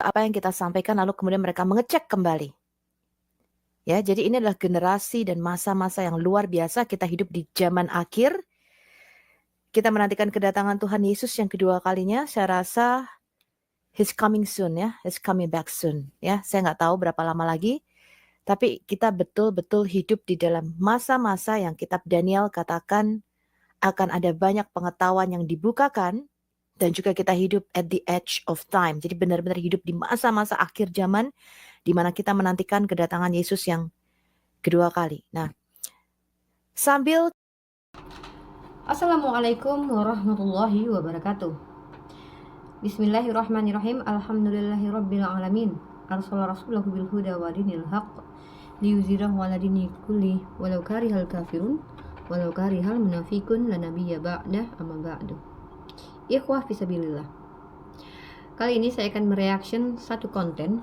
apa yang kita sampaikan lalu kemudian mereka mengecek kembali. Ya, jadi ini adalah generasi dan masa-masa yang luar biasa. Kita hidup di zaman akhir. Kita menantikan kedatangan Tuhan Yesus yang kedua kalinya. Saya rasa He's coming soon ya, He's coming back soon ya. Saya nggak tahu berapa lama lagi. Tapi kita betul-betul hidup di dalam masa-masa yang kitab Daniel katakan akan ada banyak pengetahuan yang dibukakan. Dan juga kita hidup at the edge of time. Jadi benar-benar hidup di masa-masa akhir zaman di mana kita menantikan kedatangan Yesus yang kedua kali. Nah, sambil Assalamualaikum warahmatullahi wabarakatuh. Bismillahirrahmanirrahim. Alhamdulillahirabbil alamin. Arsala rasulahu bil huda wa dinil haqq liyuzhirahu 'ala dini kulli walau karihal kafirun walau karihal munafiqun la nabiyya ba'dah amma ba'du. Ikhwah fisabilillah. Kali ini saya akan mereaction satu konten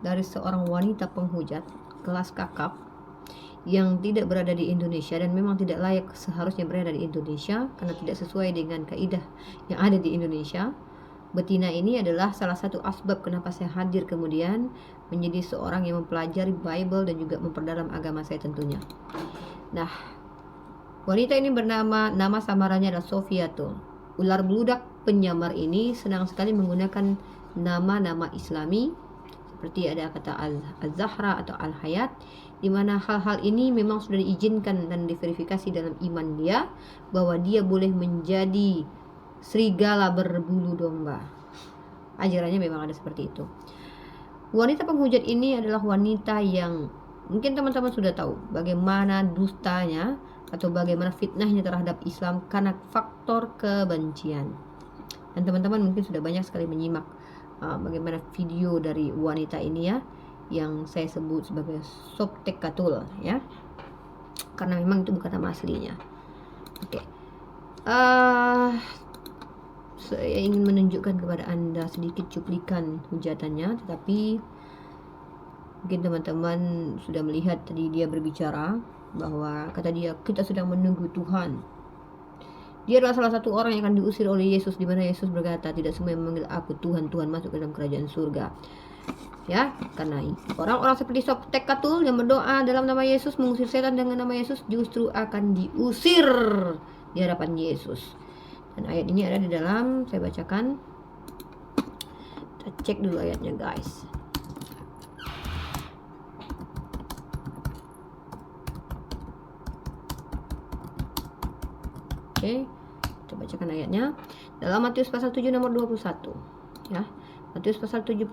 dari seorang wanita penghujat kelas kakap yang tidak berada di Indonesia dan memang tidak layak seharusnya berada di Indonesia karena tidak sesuai dengan kaidah yang ada di Indonesia. Betina ini adalah salah satu asbab kenapa saya hadir kemudian menjadi seorang yang mempelajari Bible dan juga memperdalam agama saya tentunya. Nah, wanita ini nama samarannya adalah Sofiatul. Ular beludak penyamar ini senang sekali menggunakan nama-nama Islami seperti ada kata Al-Zahra atau Al-Hayat, di mana hal-hal ini memang sudah diizinkan dan diverifikasi dalam iman dia bahwa dia boleh menjadi serigala berbulu domba. Ajarannya memang ada seperti itu. Wanita penghujat ini adalah wanita yang mungkin teman-teman sudah tahu bagaimana dustanya atau bagaimana fitnahnya terhadap Islam karena faktor kebencian. Dan teman-teman mungkin sudah banyak sekali menyimak bagaimana video dari wanita ini ya, yang saya sebut sebagai Sobtekatul ya, karena memang itu bukan nama aslinya. Oke. Saya ingin menunjukkan kepada Anda sedikit cuplikan hujatannya, tetapi mungkin teman-teman sudah melihat tadi dia berbicara bahwa kata dia, kita sedang menunggu Tuhan. Dia adalah salah satu orang yang akan diusir oleh Yesus, di mana Yesus berkata, tidak semua yang memanggil aku Tuhan, Tuhan masuk ke dalam kerajaan surga. Ya, karena orang-orang seperti Sobtekatul yang berdoa dalam nama Yesus, mengusir setan dengan nama Yesus, justru akan diusir di hadapan Yesus. Dan ayat ini ada di dalam, saya bacakan. Kita cek dulu ayatnya guys. Oke, kita bacakan ayatnya. Dalam Matius pasal 7 nomor 21 ya. Matius pasal 7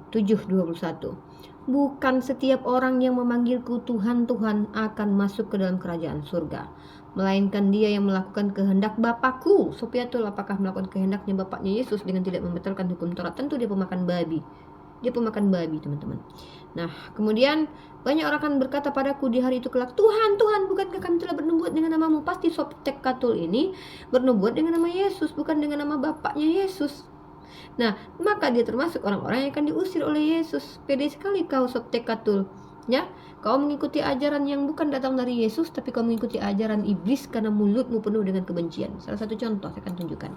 7:21. Bukan setiap orang yang memanggilku Tuhan, Tuhan akan masuk ke dalam kerajaan surga, melainkan dia yang melakukan kehendak Bapakku. Sofiatul, apakah melakukan kehendaknya Bapaknya Yesus dengan tidak membatalkan hukum Taurat? Tentu dia pemakan babi. Dia pemakan babi, teman-teman. Nah, kemudian banyak orang akan berkata padaku di hari itu kelak, Tuhan, Tuhan, bukankah kami telah bernubuat dengan namamu? Pasti Sobtekatul ini bernubuat dengan nama Yesus, bukan dengan nama Bapaknya Yesus. Nah, maka dia termasuk orang-orang yang akan diusir oleh Yesus. Pede sekali kau Sobtekatul, ya. Kau mengikuti ajaran yang bukan datang dari Yesus, tapi kau mengikuti ajaran iblis karena mulutmu penuh dengan kebencian. Salah satu contoh saya akan tunjukkan.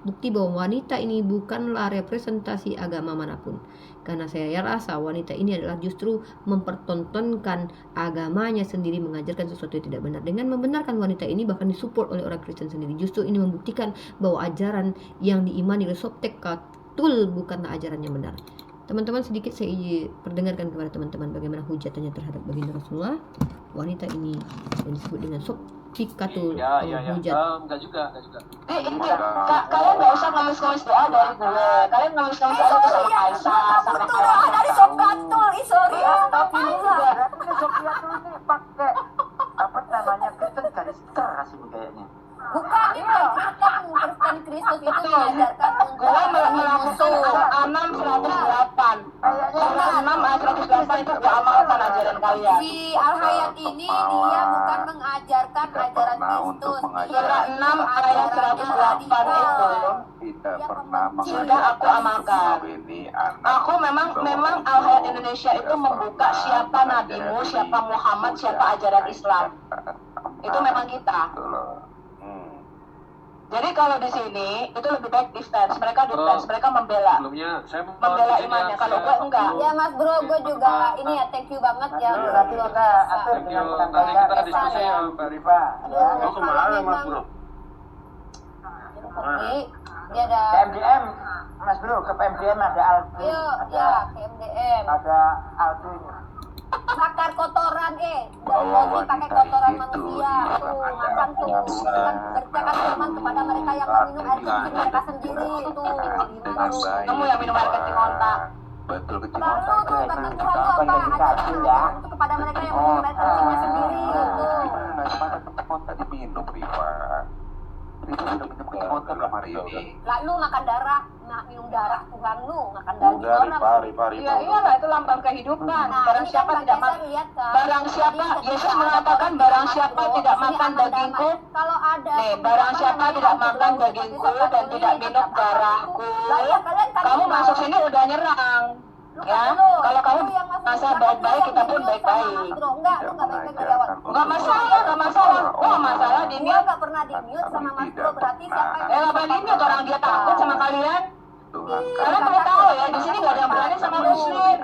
Bukti bahwa wanita ini bukanlah representasi agama manapun. Karena saya rasa wanita ini adalah justru mempertontonkan agamanya sendiri, mengajarkan sesuatu yang tidak benar. Dengan membenarkan wanita ini bahkan disupport oleh orang Kristen sendiri. Justru ini membuktikan bahwa ajaran yang diimani oleh Sobtekatul bukanlah ajaran yang benar. Teman-teman, sedikit saya perdengarkan kepada teman-teman bagaimana hujatannya terhadap baginda Rasulullah. Wanita ini yang disebut dengan Sobtekatul penghujat. Enggak juga. Ini kalian nggak usah ngemis-ngemis doa dari gue. Kalian ngemis-ngemis doa itu sama Kaisar, sama doa dari Sobtekatul. Sorry. Tapi ini juga Sofiatul ini pakai apa namanya Kristen garis keras ini kayaknya. bukan Kristen Kristus itu mengajarkan gue melakukan Al-6 108. Al-6 ayat 108 itu gak amalkan ajaran kalian. Si Al-Hayat ini dia bukan mengajarkan ajaran Kristus. Surah 6 ayat 108 itu Tidak pernah sudah aku amalkan. Aku memang Al-Hayat Indonesia itu membuka siapa nabimu, siapa Muhammad, siapa ajaran Islam. Itu memang kita. Jadi kalau di sini itu lebih baik defense, mereka membela Sebelumnya saya imannya. Kalau gue enggak. Ya Mas Bro, gue juga ini ya thank you banget ya. Nanti kita atur Thank you. dengan Nanti kita pendampingan diskusi ya Mbak Rifa. ya. Aduh, kalau memang Oke, dia ada KMDM, Mas Bro, ke PMDM ada Aldi, Iya, ya, KMDM. ada Aldi. Bakar kotoran dan pakai kotoran manusia tuh makan tuh kan beritakan firman kepada mereka yang meminum air kencing mereka sendiri itu gimana lu Kamu yang minum air kencing ontak. lalu tuh kata Tuhan tuh apa ajarkan ajaran itu kepada mereka yang meminum air kencingnya sendiri itu lalu makan darah minum darah Tuhan lu makan daging orang Iya, iyalah itu lambang kehidupan. Barang ini siapa kan tidak saya makan, lihat kan barang siapa Jadi ketika Yesus ada mengatakan perang barang Mas siapa Bro, tidak ini makan aman dagingku, damai. Kalau ada barang siapa tidak makan Mas Bro, dagingku seperti dan Sofat tidak ini, minum apa darahku, itu? Lah iya, kalian kan kamu bilang. masuk sini udah nyerang. Lu Ya, kan dulu. kalau kamu Lu yang masuk masa belakang, baik-baik, lu kita yang pun di-mute sama baik-baik. Mas Bro. Enggak, lu enggak baik-baik dari awal. Enggak masalah. Oh, masalah di Gua mute. enggak pernah di-mute sama Mas Bro, berarti siapa yang Nggak boleh mute, orang dia takut sama kalian. Kalian perlu tahu ya, di sini nggak ada yang berani sama muslim.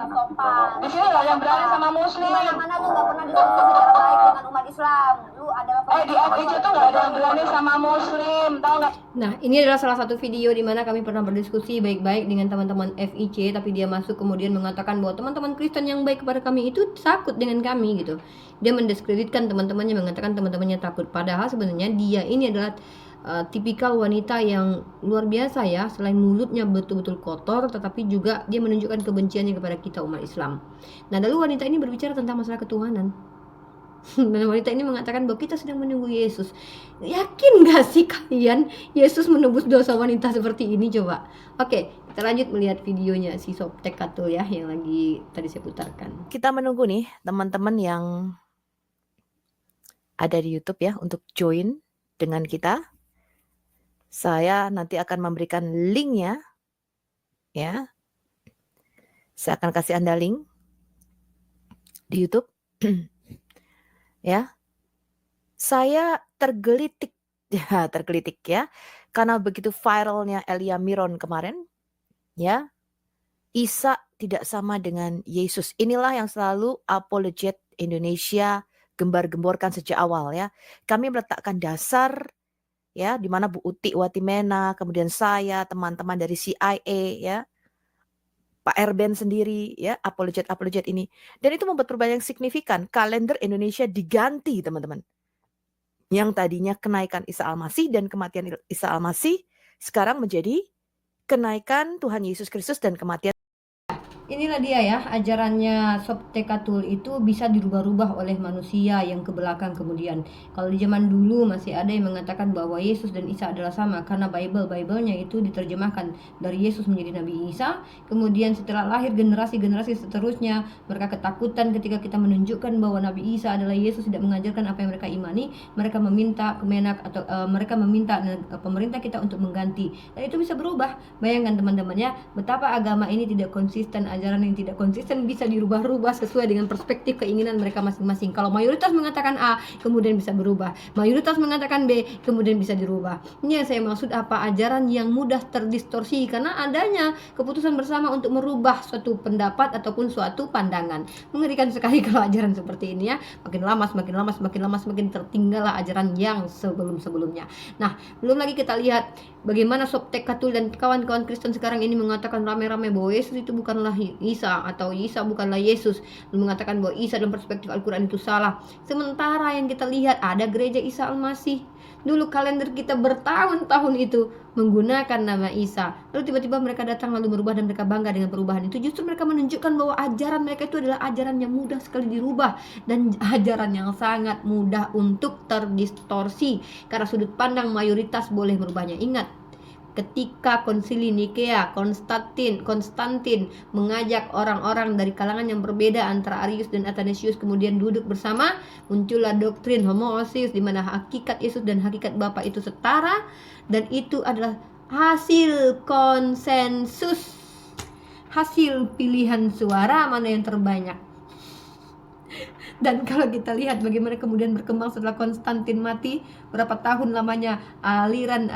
Di sini nggak ada yang berani sama Di muslim. mana-mana lu enggak pernah diskusi secara baik dengan umat Islam. Lu adalah Di FIC tuh nggak ada yang berani sama muslim, tahu nggak? Nah, ini adalah salah satu video di mana kami pernah berdiskusi baik-baik dengan teman-teman FIC, tapi dia masuk kemudian mengatakan bahwa teman-teman Kristen yang baik kepada kami itu takut dengan kami gitu. Dia mendiskreditkan teman-temannya, mengatakan teman-temannya takut. Padahal sebenarnya dia ini adalah tipikal wanita yang luar biasa ya. Selain mulutnya betul-betul kotor, tetapi juga dia menunjukkan kebenciannya kepada kita umat Islam. Nah, lalu wanita ini berbicara tentang masalah ketuhanan. Dan wanita ini mengatakan bahwa kita sedang menunggu Yesus. Yakin gak sih kalian Yesus menebus dosa wanita seperti ini? Coba. Oke, kita lanjut melihat videonya si Softtek Katul ya, yang lagi tadi saya putarkan. Kita menunggu nih teman-teman yang ada di YouTube ya untuk join dengan kita. Saya nanti akan memberikan linknya ya. Saya akan kasih Anda link di YouTube. Ya. Saya tergelitik ya karena begitu viralnya Elia Miron kemarin ya. Isa tidak sama dengan Yesus. Inilah yang selalu apologet Indonesia gembar-gemborkan sejak awal ya. Kami meletakkan dasar ya di mana Bu Uti Watimena, kemudian saya, teman-teman dari CIA ya. Pak Erben sendiri ya, apologet ini. Dan itu membuat perubahan yang signifikan. Kalender Indonesia diganti, teman-teman. Yang tadinya kenaikan Isa Al-Masih dan kematian Isa Al-Masih sekarang menjadi kenaikan Tuhan Yesus Kristus dan kematian. Inilah dia ya, ajarannya Softtek Katul itu bisa dirubah-rubah oleh manusia yang ke belakang kemudian. Kalau di zaman dulu masih ada yang mengatakan bahwa Yesus dan Isa adalah sama karena Bible-nya itu diterjemahkan dari Yesus menjadi Nabi Isa. Kemudian setelah lahir generasi-generasi seterusnya, mereka ketakutan ketika kita menunjukkan bahwa Nabi Isa adalah Yesus, tidak mengajarkan apa yang mereka imani. Mereka meminta Kemenak atau mereka meminta pemerintah kita untuk mengganti. Dan itu bisa berubah. Bayangkan teman-teman ya, betapa agama ini tidak konsisten. Ajaran yang tidak konsisten bisa dirubah-rubah sesuai dengan perspektif keinginan mereka masing-masing. Kalau mayoritas mengatakan A, kemudian bisa berubah. Mayoritas mengatakan B, kemudian bisa dirubah. Ini yang saya maksud apa? Ajaran yang mudah terdistorsi karena adanya keputusan bersama untuk merubah suatu pendapat ataupun suatu pandangan. Mengerikan sekali kalau ajaran seperti ini ya. Makin lama semakin tertinggallah ajaran yang sebelum-sebelumnya. Nah, belum lagi kita lihat bagaimana Softtek Katul dan kawan-kawan Kristen sekarang ini mengatakan rame-rame bahwa Yesus itu bukanlah Isa atau Isa bukanlah Yesus, mengatakan bahwa Isa dalam perspektif Al-Quran itu salah. Sementara yang kita lihat ada gereja Isa Al-Masih. Dulu kalender kita bertahun-tahun itu menggunakan nama Isa. Lalu tiba-tiba mereka datang lalu merubah dan mereka bangga dengan perubahan itu. Justru mereka menunjukkan bahwa ajaran mereka itu adalah ajaran yang mudah sekali dirubah dan ajaran yang sangat mudah untuk terdistorsi karena sudut pandang mayoritas boleh merubahnya. Ingat, ketika Konsili Nikea, Konstantin mengajak orang-orang dari kalangan yang berbeda antara Arius dan Athanasius kemudian duduk bersama, muncullah doktrin homoousios di mana hakikat Yesus dan hakikat Bapa itu setara, dan itu adalah hasil konsensus, hasil pilihan suara mana yang terbanyak. Dan kalau kita lihat bagaimana kemudian berkembang setelah Konstantin mati, berapa tahun lamanya aliran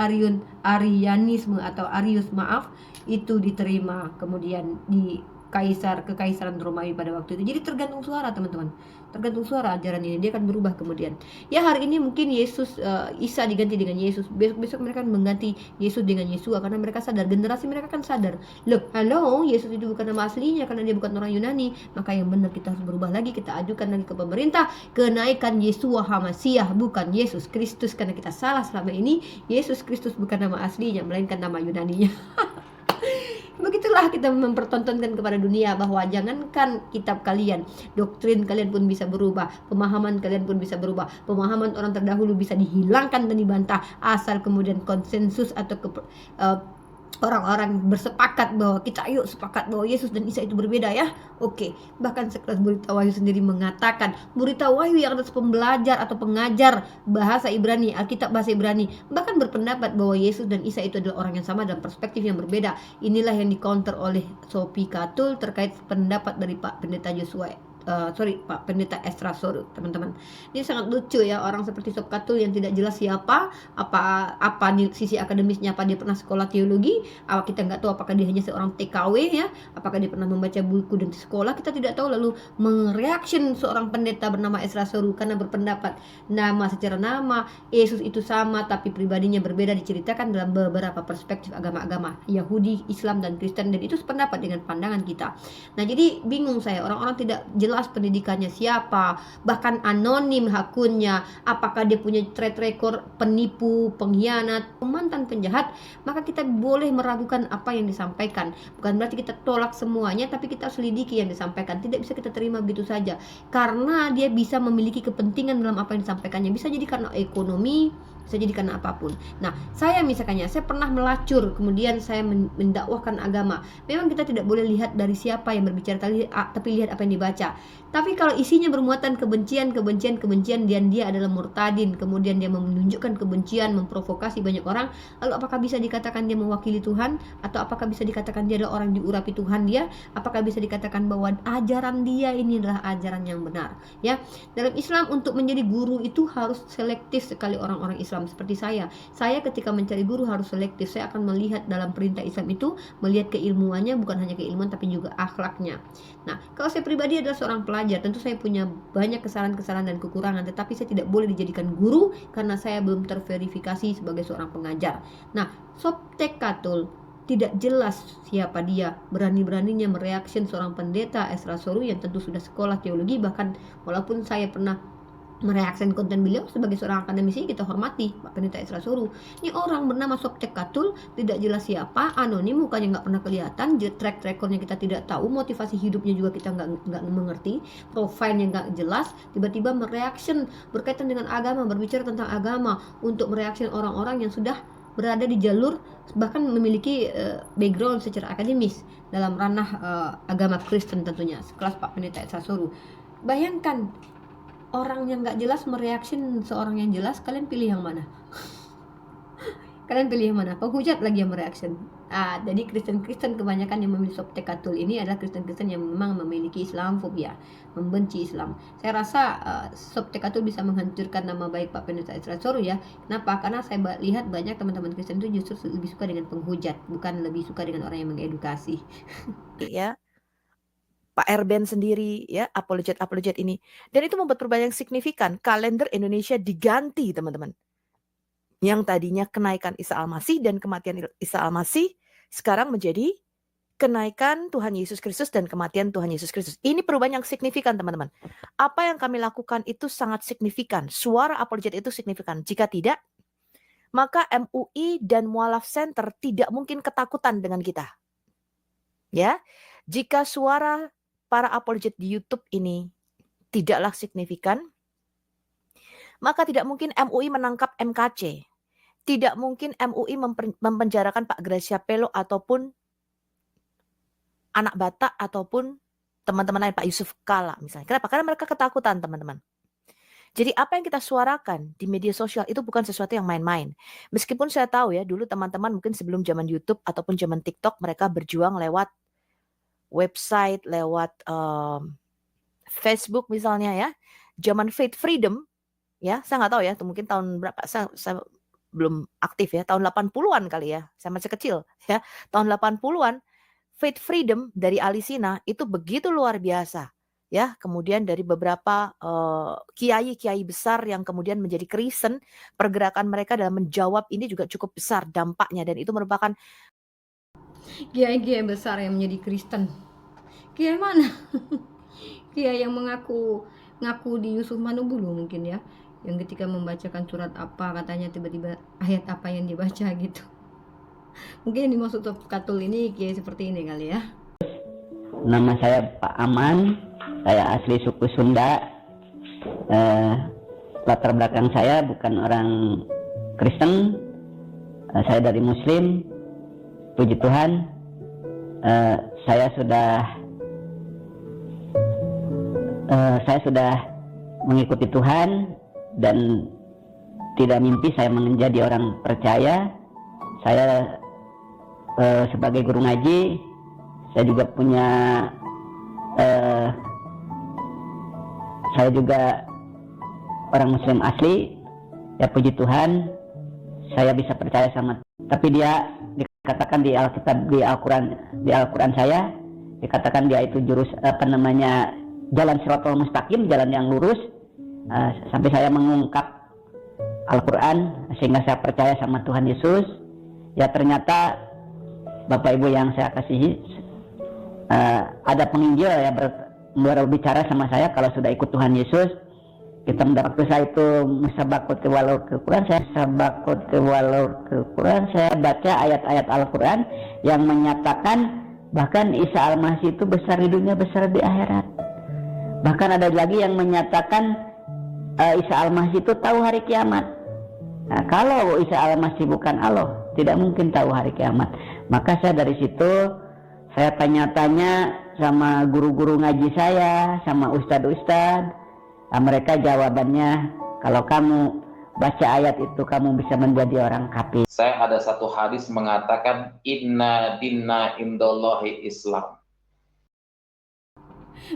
Arianisme atau Arius maaf, itu diterima kemudian di kekaisaran Romawi pada waktu itu. Jadi tergantung suara teman-teman, tergantung suara ajaran ini, dia akan berubah kemudian. Ya hari ini mungkin Isa diganti dengan Yesus, besok mereka akan mengganti Yesus dengan Yesua, karena mereka sadar, generasi mereka kan sadar, loh halo, Yesus itu bukan nama aslinya karena dia bukan orang Yunani, maka yang benar kita harus berubah lagi, kita ajukan lagi ke pemerintah kenaikan Yesua HaMasiah, bukan Yesus Kristus, karena kita salah selama ini. Yesus Kristus bukan nama aslinya melainkan nama Yunaninya. Begitulah kita mempertontonkan kepada dunia bahwa jangankan kitab kalian, doktrin kalian pun bisa berubah, pemahaman kalian pun bisa berubah, pemahaman orang terdahulu bisa dihilangkan dan dibantah, asal kemudian konsensus atau orang-orang bersepakat bahwa kita ayo sepakat bahwa Yesus dan Isa itu berbeda ya. Oke, bahkan sekelas Berita Wahyu sendiri mengatakan, Berita Wahyu yang adalah pembelajar atau pengajar bahasa Ibrani, Alkitab bahasa Ibrani, bahkan berpendapat bahwa Yesus dan Isa itu adalah orang yang sama dalam perspektif yang berbeda. Inilah yang di-counter oleh Sophie Catul terkait pendapat dari Pak Pendeta Pak Pendeta Ezra Soru, teman-teman. Ini sangat lucu ya, orang seperti Sob Catul yang tidak jelas siapa, apa sisi akademisnya, apa dia pernah sekolah teologi, apa kita nggak tahu apakah dia hanya seorang TKW ya, apakah dia pernah membaca buku dan sekolah, kita tidak tahu, lalu mereaction seorang pendeta bernama Ezra Soru karena berpendapat secara nama Yesus itu sama tapi pribadinya berbeda, diceritakan dalam beberapa perspektif agama-agama Yahudi, Islam dan Kristen, dan itu sependapat dengan pandangan kita. Nah jadi bingung saya, orang-orang tidak jelas pendidikannya siapa, bahkan anonim akunnya, apakah dia punya track record penipu, pengkhianat, mantan penjahat, maka kita boleh meragukan apa yang disampaikan. Bukan berarti kita tolak semuanya, tapi kita harus selidiki yang disampaikan. Tidak bisa kita terima begitu saja, karena dia bisa memiliki kepentingan dalam apa yang disampaikannya. Bisa jadi karena ekonomi, bisa jadi karena apapun. Nah, saya pernah melacur, kemudian saya mendakwahkan agama. Memang kita tidak boleh lihat dari siapa yang berbicara, tapi lihat apa yang dibaca. Tapi kalau isinya bermuatan kebencian, dan dia adalah murtadin, kemudian dia menunjukkan kebencian, memprovokasi banyak orang, lalu apakah bisa dikatakan dia mewakili Tuhan? Atau apakah bisa dikatakan dia adalah orang diurapi Tuhan dia? Apakah bisa dikatakan bahwa ajaran dia ini adalah ajaran yang benar? Ya, dalam Islam untuk menjadi guru itu harus selektif sekali orang-orang Islam seperti saya. Saya ketika mencari guru harus selektif. Saya akan melihat dalam perintah Islam itu, melihat keilmuannya, bukan hanya keilmuan tapi juga akhlaknya. Nah, kalau saya pribadi adalah seorang pelajar, tentu saya punya banyak kesalahan-kesalahan dan kekurangan, tetapi saya tidak boleh dijadikan guru karena saya belum terverifikasi sebagai seorang pengajar. Nah, Sophie Catul tidak jelas siapa dia, berani-beraninya mereaction seorang pendeta Ezra Soru yang tentu sudah sekolah teologi, bahkan walaupun saya pernah mereaksikan konten beliau sebagai seorang akademisi, kita hormati Pak Pendeta Ezra Soru. Ini orang bernama Sophie Catul, tidak jelas siapa, anonim, mukanya nggak pernah kelihatan, track recordnya kita tidak tahu, motivasi hidupnya juga kita nggak mengerti, profilnya nggak jelas, tiba-tiba mereaction berkaitan dengan agama, berbicara tentang agama, untuk mereaction orang-orang yang sudah berada di jalur, bahkan memiliki background secara akademis dalam ranah agama Kristen tentunya, sekelas Pak Pendeta Ezra Soru. Bayangkan, orang yang nggak jelas mereaction seorang yang jelas, kalian pilih yang mana? Kalian pilih yang mana? Penghujat lagi yang mereaction. Jadi Kristen-Kristen kebanyakan yang memilih Sophie Catul ini adalah Kristen-Kristen yang memang memiliki Islamofobia, membenci Islam. Saya rasa Sophie Catul bisa menghancurkan nama baik Pak Pendeta Ezra Soru ya. Kenapa? Karena saya lihat banyak teman-teman Kristen itu justru lebih suka dengan penghujat, bukan lebih suka dengan orang yang mengedukasi. Ya, Pak Erben sendiri ya, apologet ini, dan itu membuat perubahan yang signifikan. Kalender Indonesia diganti, teman-teman. Yang tadinya kenaikan Isa Al-Masih dan kematian Isa Al-Masih, sekarang menjadi kenaikan Tuhan Yesus Kristus dan kematian Tuhan Yesus Kristus. Ini perubahan yang signifikan, teman-teman. Apa yang kami lakukan itu sangat signifikan. Suara apologet itu signifikan. Jika tidak, maka MUI dan Mualaf Center tidak mungkin ketakutan dengan kita. Ya, jika suara para apologet di YouTube ini tidaklah signifikan, maka tidak mungkin MUI menangkap MKC. Tidak mungkin MUI mempenjarakan Pak Gracia Pelo ataupun anak Batak ataupun teman-teman lain, Pak Yusuf Kala misalnya. Kenapa? Karena mereka ketakutan, teman-teman. Jadi apa yang kita suarakan di media sosial itu bukan sesuatu yang main-main. Meskipun saya tahu ya, dulu teman-teman mungkin sebelum zaman YouTube ataupun zaman TikTok, mereka berjuang lewat website, lewat Facebook misalnya ya. zaman Faith Freedom, ya, saya nggak tahu ya, itu mungkin tahun berapa, saya belum aktif ya, tahun 80-an kali ya, saya masih kecil ya, tahun 80-an, Faith Freedom dari Alisina itu begitu luar biasa. Ya, kemudian dari beberapa kiai-kiai besar yang kemudian menjadi Kristen, pergerakan mereka dalam menjawab ini juga cukup besar dampaknya, dan itu merupakan Kiai-kiai besar yang menjadi Kristen. Kiai mana? Kiai yang ngaku di Yusuf Manubulu mungkin ya, yang ketika membacakan surat apa katanya tiba-tiba ayat apa yang dibaca gitu. Mungkin yang dimaksud Katul ini kiai seperti ini kali ya. Nama saya Pak Aman, saya asli suku Sunda. Latar belakang saya bukan orang Kristen, saya dari Muslim. Puji Tuhan, saya sudah mengikuti Tuhan dan tidak mimpi saya menjadi orang percaya. Saya sebagai guru ngaji, saya juga punya saya juga orang Muslim asli. Ya puji Tuhan, saya bisa percaya sama. Tapi dia dikatakan di Alkitab, di Al-Quran saya dikatakan dia itu jalan Shirathul Mustaqim, jalan yang lurus. Sampai saya mengungkap Al-Quran sehingga saya percaya sama Tuhan Yesus. Ya ternyata Bapak Ibu yang saya kasihi, ada penginjil ya berbicara sama saya kalau sudah ikut Tuhan Yesus kita mendapat dosa itu musabakut ke walau ke Quran. Saya baca ayat-ayat Al-Quran yang menyatakan bahkan Isa Al-Masih itu besar di dunia, besar di akhirat. Bahkan ada lagi yang menyatakan Isa Al-Masih itu tahu hari kiamat. Nah, kalau Isa Al-Masih bukan Allah, tidak mungkin tahu hari kiamat. Maka saya dari situ saya tanya-tanya sama guru-guru ngaji saya, sama ustadz-ustadz. Nah, mereka jawabannya, kalau kamu baca ayat itu kamu bisa menjadi orang kafir. Saya ada satu hadis mengatakan inna dinna indallahi Islam.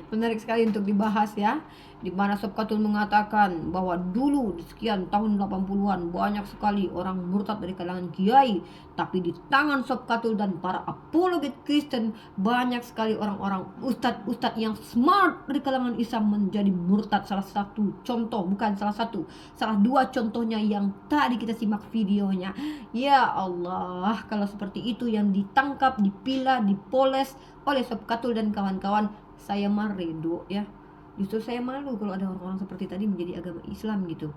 Menarik sekali untuk dibahas ya, di mana Sob Katul mengatakan bahwa dulu di sekian tahun 80-an banyak sekali orang murtad dari kalangan kiai, tapi di tangan Sob Katul dan para apologet Kristen banyak sekali orang-orang ustadz-ustadz yang smart dari kalangan Islam menjadi murtad. Salah dua contohnya yang tadi kita simak videonya. Ya Allah, kalau seperti itu yang ditangkap, dipilah, dipoles oleh Sob Katul dan kawan-kawan, saya redo ya. Justru saya malu kalau ada orang-orang seperti tadi menjadi agama Islam gitu.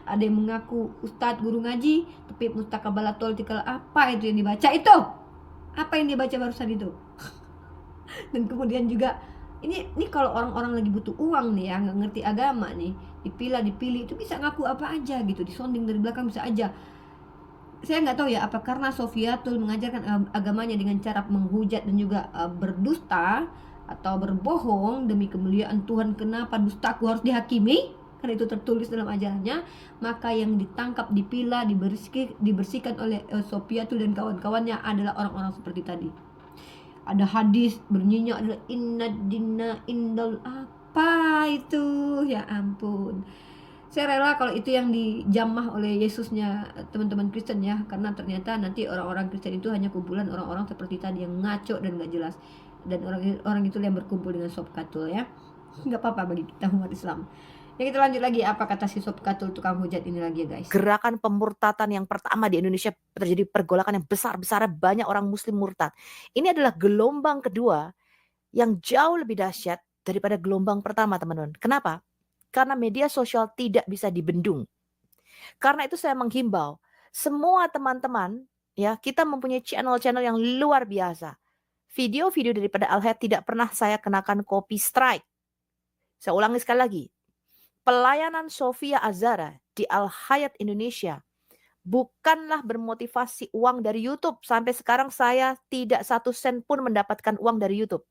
Ada yang mengaku ustadz guru ngaji, tapi mustakabalatul tikal apa itu yang dibaca itu? Apa yang dibaca barusan itu? Dan kemudian juga ini kalau orang-orang lagi butuh uang nih ya, nggak ngerti agama nih, dipilih itu bisa ngaku apa aja gitu, disonding dari belakang bisa aja. Saya nggak tahu ya, apa karena Sofiatul mengajarkan agamanya dengan cara menghujat dan juga berdusta atau berbohong demi kemuliaan Tuhan. Kenapa dustaku harus dihakimi? Karena itu tertulis dalam ajarannya. Maka yang ditangkap, dipilah, dibersihkan oleh Sofiatul dan kawan-kawannya adalah orang-orang seperti tadi. Ada hadis bunyinya adalah inna dinna indal, apa itu? Ya ampun. Saya rela kalau itu yang dijamah oleh Yesusnya teman-teman Kristen ya, karena ternyata nanti orang-orang Kristen itu hanya kumpulan orang-orang seperti tadi yang ngaco dan gak jelas, dan orang itu yang berkumpul dengan Sob Katul ya. Nggak apa-apa bagi kita umat Islam. Ya kita lanjut lagi, apa kata si Sob Katul tukang hujat ini lagi ya guys. Gerakan pemurtatan yang pertama di Indonesia, terjadi pergolakan yang besar-besarnya, banyak orang muslim murtad. Ini adalah gelombang kedua yang jauh lebih dahsyat daripada gelombang pertama teman-teman. Kenapa? Karena media sosial tidak bisa dibendung. Karena itu saya menghimbau semua teman-teman ya, kita mempunyai channel-channel yang luar biasa. Video-video daripada Al-Hayat tidak pernah saya kenakan copy strike. Saya ulangi sekali lagi. Pelayanan Sofia Azara di Al-Hayat Indonesia bukanlah bermotivasi uang dari YouTube. Sampai sekarang saya tidak 1 sen pun mendapatkan uang dari YouTube.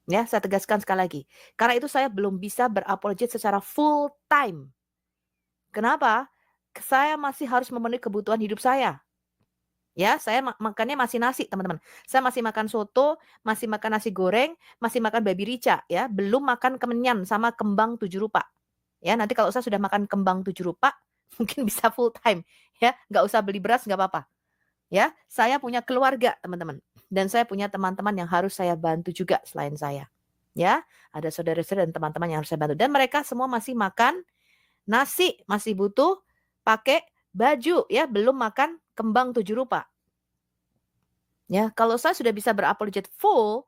Ya, saya tegaskan sekali lagi. Karena itu saya belum bisa berapologet secara full time. Kenapa? Saya masih harus memenuhi kebutuhan hidup saya. Ya, saya makannya masih nasi, teman-teman. Saya masih makan soto, masih makan nasi goreng, masih makan babi rica, ya. Belum makan kemenyan sama kembang 7 rupa. Ya, nanti kalau saya sudah makan kembang 7 rupa, mungkin bisa full time, ya. Nggak usah beli beras, nggak apa-apa. Ya, saya punya keluarga, teman-teman. Dan saya punya teman-teman yang harus saya bantu juga selain saya. Ya, ada saudara-saudara dan teman-teman yang harus saya bantu. Dan mereka semua masih makan nasi, masih butuh pakai baju, ya. Belum makan kembang 7 rupa. Ya, kalau saya sudah bisa berapologet full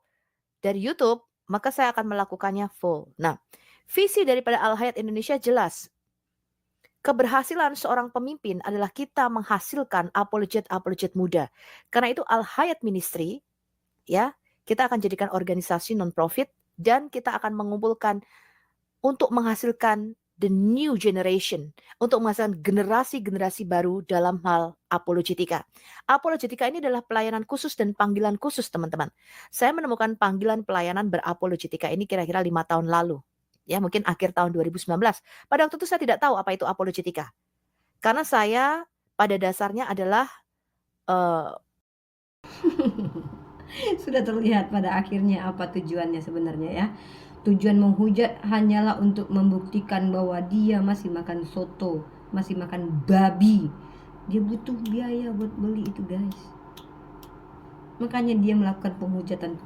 dari YouTube, maka saya akan melakukannya full. Nah, visi daripada Al-Hayat Indonesia jelas. Keberhasilan seorang pemimpin adalah kita menghasilkan apologet muda. Karena itu Al-Hayat Ministry, ya, kita akan jadikan organisasi non-profit dan kita akan mengumpulkan untuk menghasilkan the new generation, untuk menghasilkan generasi-generasi baru dalam hal apologetika. Apologetika ini adalah pelayanan khusus dan panggilan khusus, teman-teman. Saya menemukan panggilan pelayanan berapologetika ini kira-kira 5 tahun lalu. Ya, mungkin akhir tahun 2019. Pada waktu itu saya tidak tahu apa itu apologetika. Karena saya pada dasarnya adalah Sudah terlihat pada akhirnya apa tujuannya sebenarnya ya. Tujuan menghujat hanyalah untuk membuktikan bahwa dia masih makan soto, masih makan babi. Dia butuh biaya buat beli itu, guys. Makanya dia melakukan penghujatan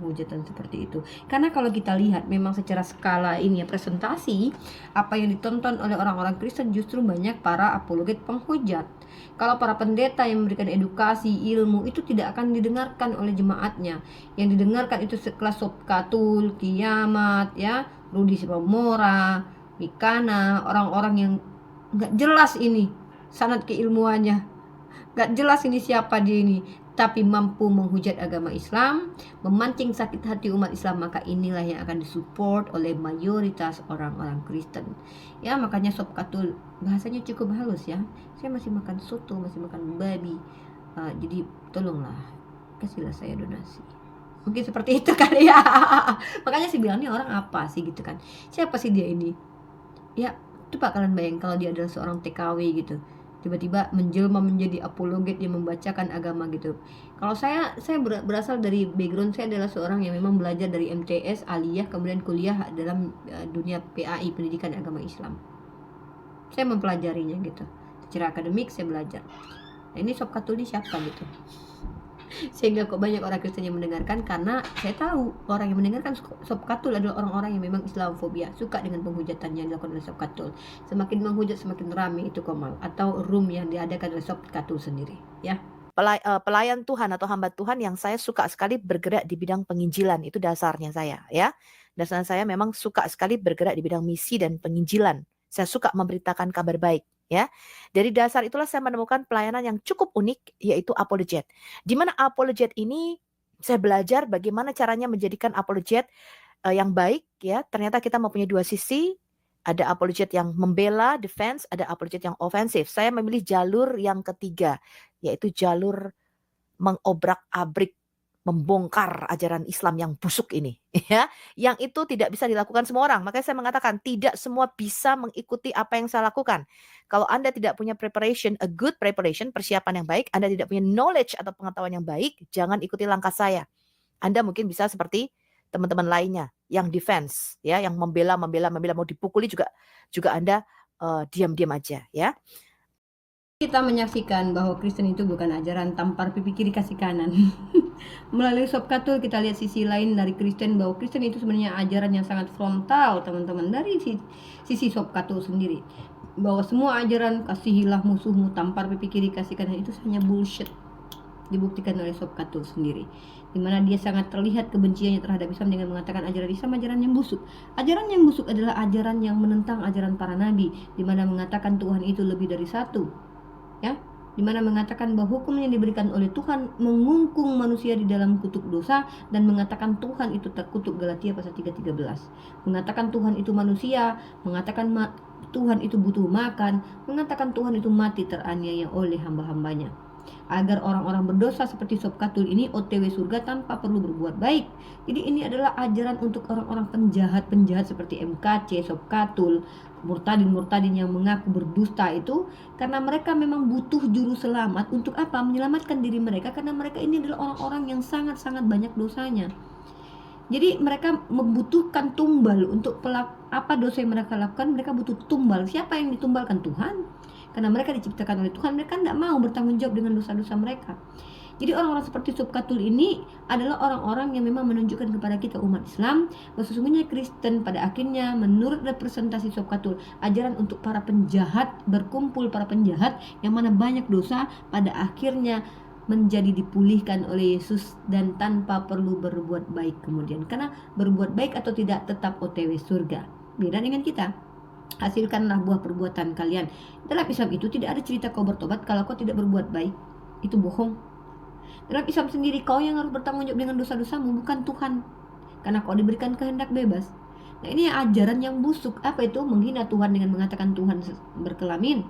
seperti itu. Karena kalau kita lihat memang secara skala ini ya, presentasi apa yang ditonton oleh orang-orang Kristen justru banyak para apologet penghujat. Kalau para pendeta yang memberikan edukasi, ilmu itu tidak akan didengarkan oleh jemaatnya. Yang didengarkan itu sekelas Sob Katul, Kiamat, ya, Rudi Sipamora, Mikana, orang-orang yang nggak jelas ini sanad keilmuannya, nggak jelas ini siapa dia ini, tapi mampu menghujat agama Islam, memancing sakit hati umat Islam, maka inilah yang akan disupport oleh mayoritas orang-orang Kristen. Ya, makanya Sob Katul bahasanya cukup halus ya. Saya masih makan soto, masih makan babi. Jadi tolonglah kasihlah saya donasi. Mungkin seperti itu kali ya. Makanya sih bilang, ini orang apa sih gitu kan. Siapa sih dia ini? Ya, coba kalian bayangin kalau dia adalah seorang TKW gitu. Tiba-tiba menjelma menjadi apologet yang membacakan agama gitu. Kalau saya berasal dari background, saya adalah seorang yang memang belajar dari MTS, aliyah, kemudian kuliah dalam dunia PAI, pendidikan agama Islam. Saya mempelajarinya gitu. Secara akademik saya belajar. Nah, ini Sob Katul ini siapa gitu. Sehingga kok banyak orang Kristen yang mendengarkan, karena saya tahu orang yang mendengarkan Sob Katul adalah orang-orang yang memang Islamofobia, suka dengan penghujatan yang dilakukan oleh Sob Katul. Semakin menghujat semakin ramai itu komal atau room yang diadakan oleh Sob Katul sendiri, ya. Pelayan Tuhan atau hamba Tuhan yang saya suka sekali bergerak di bidang penginjilan, itu dasarnya saya, ya. Dasarnya saya memang suka sekali bergerak di bidang misi dan penginjilan. Saya suka memberitakan kabar baik, ya. Dari dasar itulah saya menemukan pelayanan yang cukup unik, yaitu apologet. Di mana apologet ini saya belajar bagaimana caranya menjadikan apologet yang baik, ya. Ternyata kita mempunyai dua sisi. Ada apologet yang membela, defense, ada apologet yang ofensif. Saya memilih jalur yang ketiga, yaitu jalur mengobrak-abrik, membongkar ajaran Islam yang busuk ini, ya. Yang itu tidak bisa dilakukan semua orang. Makanya saya mengatakan tidak semua bisa mengikuti apa yang saya lakukan. Kalau Anda tidak punya preparation, a good preparation, persiapan yang baik, Anda tidak punya knowledge atau pengetahuan yang baik, jangan ikuti langkah saya. Anda mungkin bisa seperti teman-teman lainnya yang defense, ya, yang membela, mau dipukuli juga Anda diam-diam aja, ya. Kita menyaksikan bahwa Kristen itu bukan ajaran tampar pipi kiri kasih kanan. Melalui Sob Katul kita lihat sisi lain dari Kristen, bahwa Kristen itu sebenarnya ajaran yang sangat frontal, teman-teman, dari sisi Sob Katul sendiri. Bahwa semua ajaran kasihilah musuhmu, tampar pipi kiri kasih kanan itu hanya bullshit. Dibuktikan oleh Sob Katul sendiri, dimana dia sangat terlihat kebenciannya terhadap Islam dengan mengatakan ajaran Islam ajaran yang busuk. Ajaran yang busuk adalah ajaran yang menentang ajaran para nabi, dimana mengatakan Tuhan itu lebih dari satu, ya, dimana mengatakan bahwa hukum yang diberikan oleh Tuhan mengungkung manusia di dalam kutuk dosa, dan mengatakan Tuhan itu terkutuk, Galatia pasal 3:13. Mengatakan Tuhan itu manusia, mengatakan Tuhan itu butuh makan, mengatakan Tuhan itu mati teraniaya oleh hamba-hambanya. agar orang-orang berdosa seperti Sobkatul ini OTW surga tanpa perlu berbuat baik. Jadi ini adalah ajaran untuk orang-orang penjahat-penjahat seperti MKC, Sobkatul, murtadin-murtadin yang mengaku berdusta itu, karena mereka memang butuh juru selamat untuk apa? Menyelamatkan diri mereka, karena mereka ini adalah orang-orang yang sangat-sangat banyak dosanya. Jadi mereka membutuhkan tumbal untuk apa dosa yang mereka lakukan. Mereka butuh tumbal. Siapa yang ditumbalkan? Tuhan. Karena mereka diciptakan oleh Tuhan, mereka tidak mau bertanggung jawab dengan dosa-dosa mereka. Jadi orang-orang seperti Sobkatul ini adalah orang-orang yang memang menunjukkan kepada kita umat Islam bahwa sesungguhnya Kristen pada akhirnya menurut representasi Sobkatul, ajaran untuk para penjahat, berkumpul para penjahat yang mana banyak dosa, pada akhirnya menjadi dipulihkan oleh Yesus dan tanpa perlu berbuat baik kemudian. Karena berbuat baik atau tidak tetap OTW surga. Beda dengan kita. Hasilkanlah buah perbuatan kalian. Dalam Islam itu tidak ada cerita kau bertobat kalau kau tidak berbuat baik. Itu bohong. Dalam Islam sendiri kau yang harus bertanggung jawab dengan dosa-dosamu, bukan Tuhan. Karena kau diberikan kehendak bebas. Nah, ini ajaran yang busuk. Apa itu? Menghina Tuhan dengan mengatakan Tuhan berkelamin.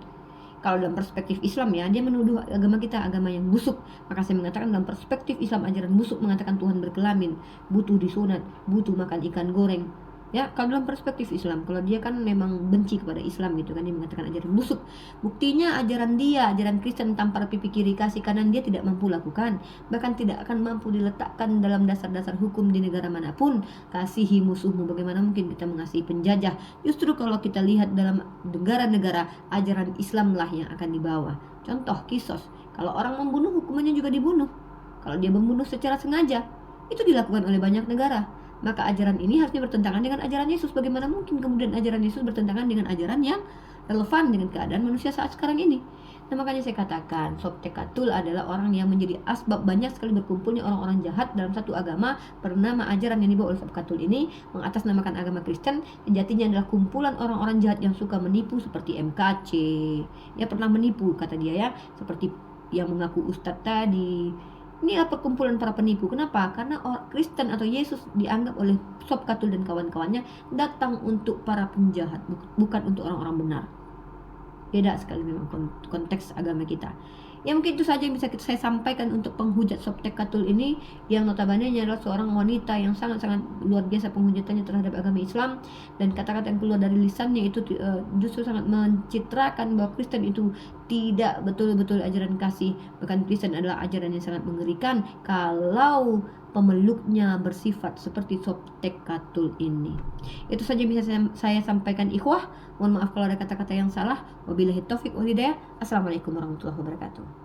Kalau dalam perspektif Islam ya, dia menuduh agama kita agama yang busuk. Maka saya mengatakan dalam perspektif Islam ajaran busuk mengatakan Tuhan berkelamin, butuh disunat, butuh makan ikan goreng. Ya, kalau dalam perspektif Islam, kalau dia kan memang benci kepada Islam gitu kan, dia mengatakan ajaran busuk. Buktinya ajaran dia, ajaran Kristen tampar pipi kiri kasih kanan dia tidak mampu lakukan, bahkan tidak akan mampu diletakkan dalam dasar-dasar hukum di negara manapun. Kasihi musuhmu, bagaimana mungkin kita mengasihi penjajah? Justru kalau kita lihat dalam negara-negara, ajaran Islamlah yang akan dibawa. Contoh kisos, kalau orang membunuh hukumannya juga dibunuh. Kalau dia membunuh secara sengaja, itu dilakukan oleh banyak negara. Maka ajaran ini harusnya bertentangan dengan ajaran Yesus. Bagaimana mungkin kemudian ajaran Yesus bertentangan dengan ajaran yang relevan dengan keadaan manusia saat sekarang ini? Nah, makanya saya katakan Sobkatul adalah orang yang menjadi asbab banyak sekali berkumpulnya orang-orang jahat dalam satu agama bernama ajaran yang dibawa oleh Sobkatul ini, mengatasnamakan agama Kristen. Sejatinya adalah kumpulan orang-orang jahat yang suka menipu seperti MKC. Ya, pernah menipu kata dia ya, seperti yang mengaku ustadz tadi. Ini adalah perkumpulan para penipu. Kenapa? Karena Kristen atau Yesus dianggap oleh Sobkatul dan kawan-kawannya datang untuk para penjahat, bukan untuk orang-orang benar. Beda sekali memang konteks agama kita. Ya mungkin itu saja yang bisa saya sampaikan untuk penghujat Sobkatul ini, yang notabene-nya adalah seorang wanita yang sangat-sangat luar biasa penghujatannya terhadap agama Islam, dan kata-kata yang keluar dari lisannya itu justru sangat mencitrakan bahwa Kristen itu tidak betul-betul ajaran kasih. Bahkan Kristen adalah ajaran yang sangat mengerikan kalau pemeluknya bersifat seperti Sobkatul ini. Itu saja yang bisa saya sampaikan ikhwah. Mohon maaf kalau ada kata-kata yang salah. Wabillahi taufik wal hidayah. Assalamualaikum warahmatullahi wabarakatuh.